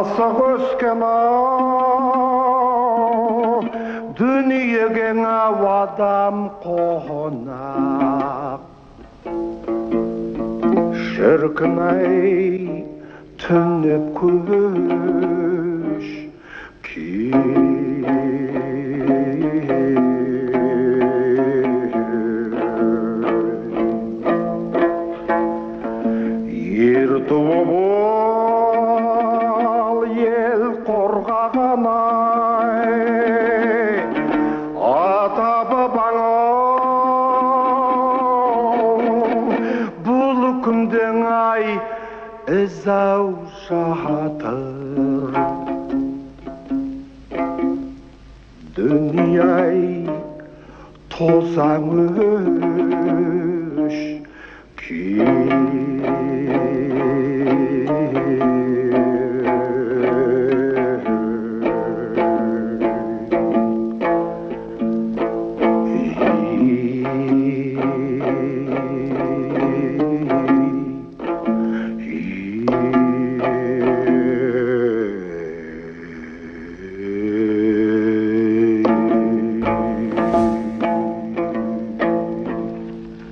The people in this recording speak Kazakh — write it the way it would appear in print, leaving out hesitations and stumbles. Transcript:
асық өскен дүниеге адам қонақ шіркін-ай түнеп көш ер туып ол ел қорғаған-ай ата бабаң бұл күнден-ай ізау жатыр дүние-ай тозаң